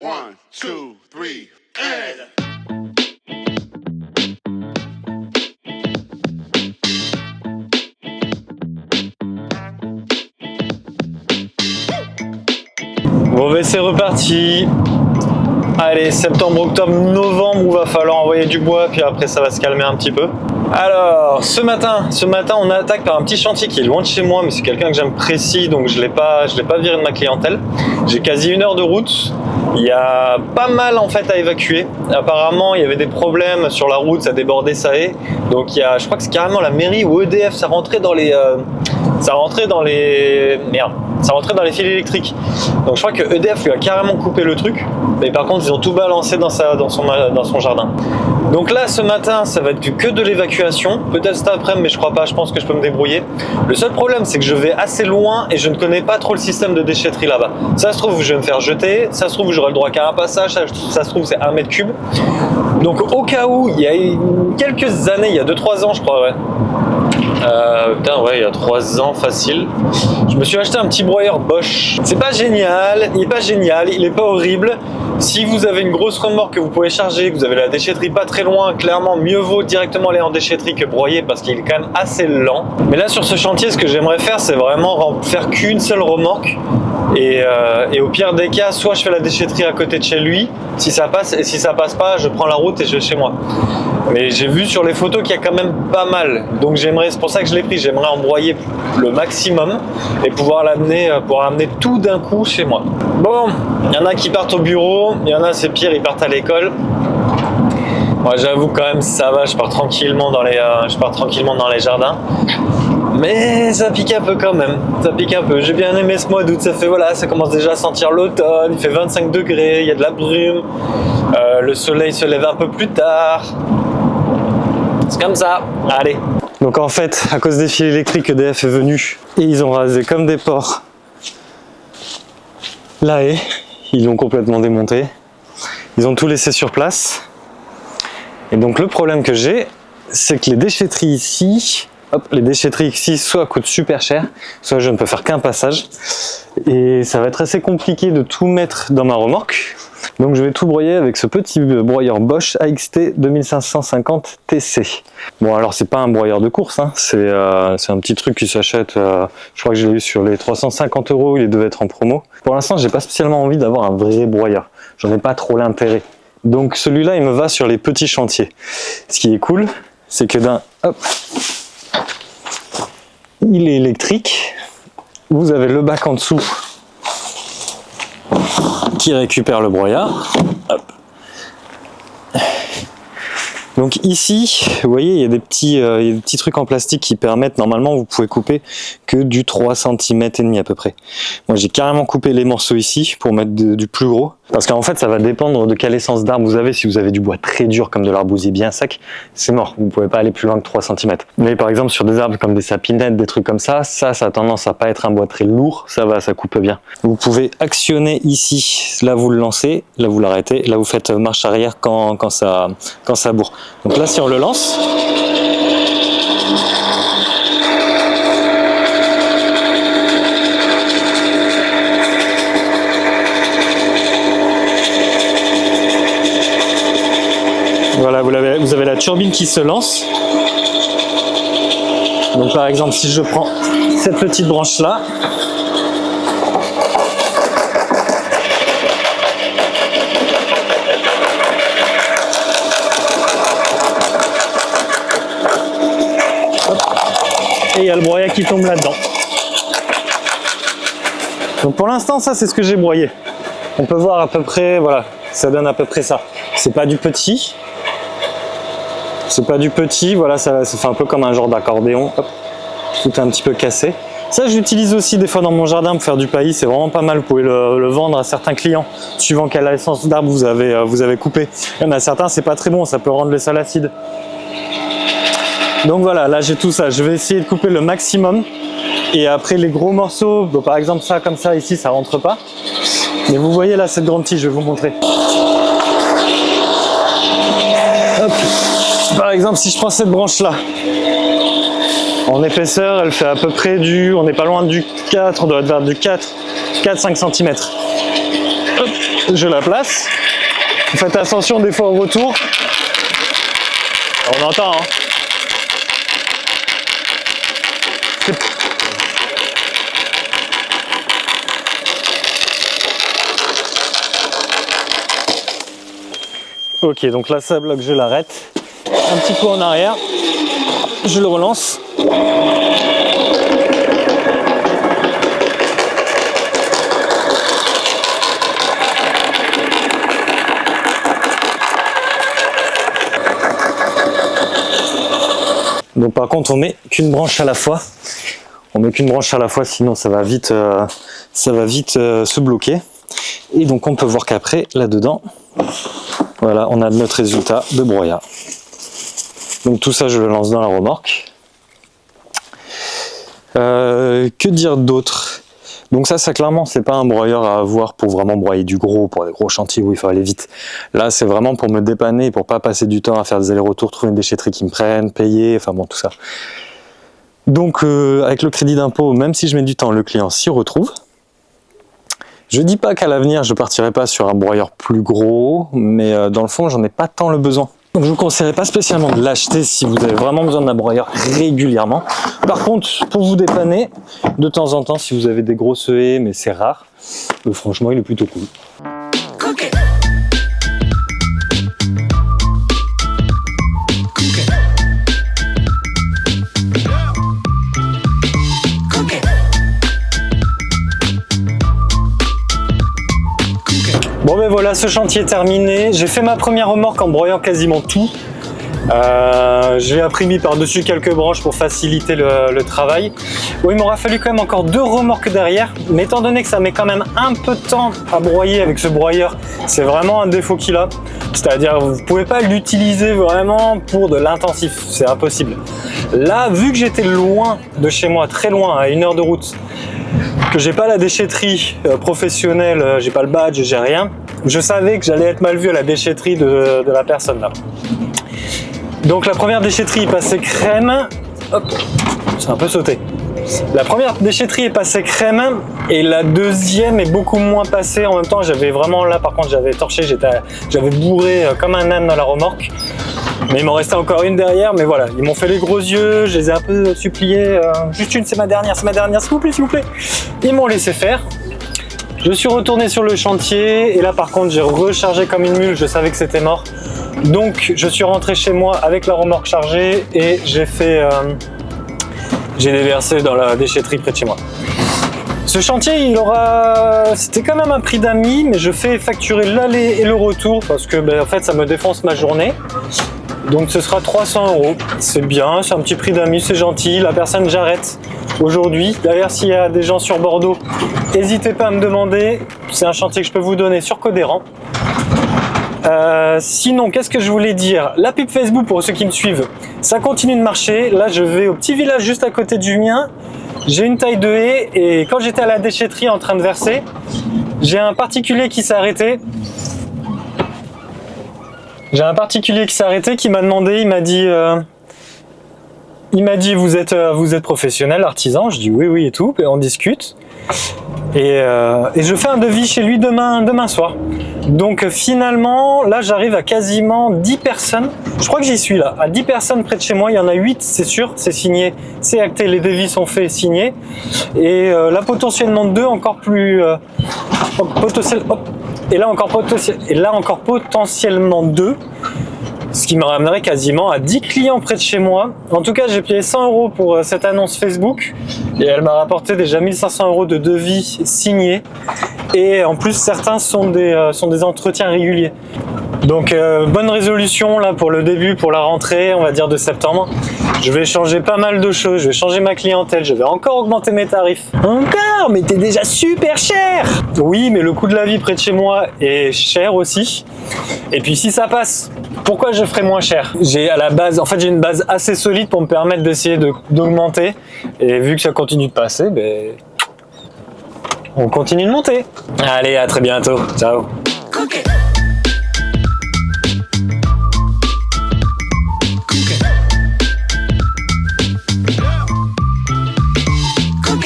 1, 2, 3, and... Bon ben c'est reparti. Allez, septembre, octobre, novembre, où va falloir envoyer du bois, puis après ça va se calmer un petit peu. Alors, ce matin, on attaque par un petit chantier qui est loin de chez moi, mais c'est quelqu'un que j'aime précis, donc je l'ai pas viré de ma clientèle. J'ai quasi 1 heure de route. Il y a pas mal en fait à évacuer. Apparemment, il y avait des problèmes sur la route, ça débordait, ça est. Donc je crois que c'est carrément la mairie ou EDF, ça rentrait dans les fils électriques. Donc je crois que EDF lui a carrément coupé le truc, mais par contre ils ont tout balancé dans son jardin. Donc là ce matin ça va être que de l'évacuation, peut-être cet après-midi mais je crois pas, je pense que je peux me débrouiller. Le seul problème c'est que je vais assez loin et je ne connais pas trop le système de déchetterie là-bas. Ça se trouve je vais me faire jeter, ça se trouve j'aurai le droit qu'à un passage, ça se trouve c'est 1 mètre cube. Donc au cas où, il y a quelques années, il y a 2-3 ans je crois, ouais. Il y a 3 ans facile. Je me suis acheté un petit broyeur Bosch. C'est pas génial, il est pas horrible. Si vous avez une grosse remorque que vous pouvez charger, que vous avez la déchetterie pas très loin, clairement mieux vaut directement aller en déchetterie que broyer parce qu'il est quand même assez lent. Mais là sur ce chantier, ce que j'aimerais faire, c'est vraiment faire qu'une seule remorque. Et au pire des cas, soit je fais la déchetterie à côté de chez lui, si ça passe, et si ça passe pas, je prends la route et je vais chez moi. Mais j'ai vu sur les photos qu'il y a quand même pas mal, donc c'est pour ça que je l'ai pris, j'aimerais embroyer le maximum et pouvoir amener tout d'un coup chez moi. Bon, il y en a qui partent au bureau, il y en a c'est pire, ils partent à l'école. Moi j'avoue quand même ça va, je pars tranquillement dans les jardins. Mais ça pique un peu quand même, ça pique un peu. J'ai bien aimé ce mois d'août, ça commence déjà à sentir l'automne, il fait 25 degrés, il y a de la brume, le soleil se lève un peu plus tard. C'est comme ça, allez. Donc en fait, à cause des fils électriques, EDF est venu et ils ont rasé comme des porcs la haie, ils l'ont complètement démonté, ils ont tout laissé sur place. Et donc le problème que j'ai, c'est que les déchetteries ici, soit coûtent super cher, soit je ne peux faire qu'un passage. Et ça va être assez compliqué de tout mettre dans ma remorque. Donc je vais tout broyer avec ce petit broyeur Bosch AXT 2550 TC. Bon alors c'est pas un broyeur de course, hein. C'est un petit truc qui s'achète, je crois que je l'ai eu sur les 350 €, il devait être en promo. Pour l'instant j'ai pas spécialement envie d'avoir un vrai broyeur, j'en ai pas trop l'intérêt. Donc celui-là il me va sur les petits chantiers. Ce qui est cool, c'est que il est électrique, vous avez le bac en dessous qui récupère le broyard. Hop. Donc ici, vous voyez, il y a des petits trucs en plastique qui permettent, normalement vous pouvez couper que du 3 cm et demi à peu près. Moi j'ai carrément coupé les morceaux ici pour mettre du plus gros. Parce qu'en fait ça va dépendre de quelle essence d'arbre vous avez. Si vous avez du bois très dur comme de l'arbousier bien sec, c'est mort, vous ne pouvez pas aller plus loin que 3 cm. Mais par exemple sur des arbres comme des sapinettes, des trucs comme ça a tendance à pas être un bois très lourd, ça coupe bien. Vous pouvez actionner ici, là vous le lancez, là vous l'arrêtez, là vous faites marche arrière quand ça bourre. Donc là si on le lance, voilà, vous avez la turbine qui se lance. Donc par exemple, si je prends cette petite branche là, et il y a le broyat qui tombe là-dedans. Donc pour l'instant, ça c'est ce que j'ai broyé. On peut voir à peu près, voilà, ça donne à peu près ça. C'est pas du petit. Voilà, ça fait un peu comme un genre d'accordéon. Tout est un petit peu cassé. Ça, j'utilise aussi des fois dans mon jardin pour faire du paillis. C'est vraiment pas mal. Vous pouvez le vendre à certains clients, suivant quelle essence d'arbre vous avez coupé. Il y en a certains, c'est pas très bon. Ça peut rendre le sol acide. Donc voilà, là j'ai tout ça. Je vais essayer de couper le maximum. Et après les gros morceaux, bon, par exemple ça comme ça ici, ça rentre pas. Mais vous voyez là cette grande tige, je vais vous montrer. Hop. Par exemple, si je prends cette branche là, en épaisseur, elle fait à peu près on n'est pas loin du 4, on doit être vers du 4-5 cm. Hop. je la place. Faites attention des fois au retour. On entend, hein. Ok, donc là ça bloque, je l'arrête. Un petit coup en arrière, je le relance. Donc par contre on met qu'une branche à la fois. On met qu'une branche à la fois, sinon ça va vite se bloquer. Et donc on peut voir qu'après, là-dedans, voilà, on a notre résultat de broyat. Donc tout ça, je le lance dans la remorque. Que dire d'autre? Donc ça clairement, c'est pas un broyeur à avoir pour vraiment broyer du gros, pour des gros chantiers où il faut aller vite. Là, c'est vraiment pour me dépanner, pour pas passer du temps à faire des allers-retours, trouver une déchetterie qui me prenne, payer, enfin bon, tout ça. Donc avec le crédit d'impôt, même si je mets du temps, le client s'y retrouve. Je dis pas qu'à l'avenir, je partirai pas sur un broyeur plus gros, mais dans le fond, j'en ai pas tant le besoin. Donc je vous conseillerais pas spécialement de l'acheter si vous avez vraiment besoin d'un broyeur régulièrement. Par contre, pour vous dépanner, de temps en temps, si vous avez des grosses haies, mais c'est rare, franchement, il est plutôt cool. Bon ben voilà, ce chantier est terminé. J'ai fait ma première remorque en broyant quasiment tout. J'ai imprimé par-dessus quelques branches pour faciliter le travail. Bon, il m'aura fallu quand même encore 2 remorques derrière, mais étant donné que ça met quand même un peu de temps à broyer avec ce broyeur, c'est vraiment un défaut qu'il a. C'est-à-dire vous ne pouvez pas l'utiliser vraiment pour de l'intensif, c'est impossible. Là, vu que j'étais loin de chez moi, très loin, à 1 heure de route, que j'ai pas la déchetterie professionnelle, j'ai pas le badge, j'ai rien, je savais que j'allais être mal vu à la déchetterie de la personne là. Donc la première déchetterie est passée crème, hop, c'est un peu sauté. La première déchetterie est passée crème et la deuxième est beaucoup moins passée. En même temps, j'avais vraiment là, par contre, j'avais torché, j'avais bourré comme un âne dans la remorque. Mais il m'en restait encore une derrière, mais voilà, ils m'ont fait les gros yeux, je les ai un peu suppliés. Juste une, c'est ma dernière, s'il vous plaît, s'il vous plaît. Ils m'ont laissé faire. Je suis retourné sur le chantier et là, par contre, j'ai rechargé comme une mule, je savais que c'était mort. Donc, je suis rentré chez moi avec la remorque chargée et j'ai déversé dans la déchetterie près de chez moi. Ce chantier, c'était quand même un prix d'amis, mais je fais facturer l'aller et le retour parce que en fait, ça me défonce ma journée. Donc ce sera 300 €. C'est bien, c'est un petit prix d'amis, c'est gentil. La personne, j'arrête aujourd'hui. D'ailleurs, s'il y a des gens sur Bordeaux, n'hésitez pas à me demander. C'est un chantier que je peux vous donner sur Codéran. Sinon, qu'est-ce que je voulais dire? La pub Facebook, pour ceux qui me suivent, ça continue de marcher. Là, je vais au petit village juste à côté du mien. J'ai une taille de haie et quand j'étais à la déchetterie en train de verser, j'ai un particulier qui s'est arrêté. Qui m'a demandé, il m'a dit vous êtes professionnel, artisan? Je dis oui et tout, et on discute. Et je fais un devis chez lui demain soir. Donc finalement, là j'arrive à quasiment 10 personnes. Je crois que j'y suis là, à 10 personnes près de chez moi. Il y en a 8, c'est sûr, c'est signé, c'est acté, les devis sont faits, signés. Et là potentiellement 2 encore plus et là encore potentiellement 2. Ce qui me ramènerait quasiment à 10 clients près de chez moi. En tout cas, j'ai payé 100 € pour cette annonce Facebook et elle m'a rapporté déjà 1500 € de devis signés. Et en plus, certains sont des entretiens réguliers. Donc, bonne résolution là pour le début, pour la rentrée, on va dire de septembre. Je vais changer pas mal de choses, je vais changer ma clientèle, je vais encore augmenter mes tarifs. Encore? Mais t'es déjà super cher! Oui, mais le coût de la vie près de chez moi est cher aussi. Et puis si ça passe, pourquoi je ferais moins cher? J'ai une base assez solide pour me permettre d'essayer d'augmenter. Et vu que ça continue de passer, on continue de monter. Allez, à très bientôt. Ciao. Okay.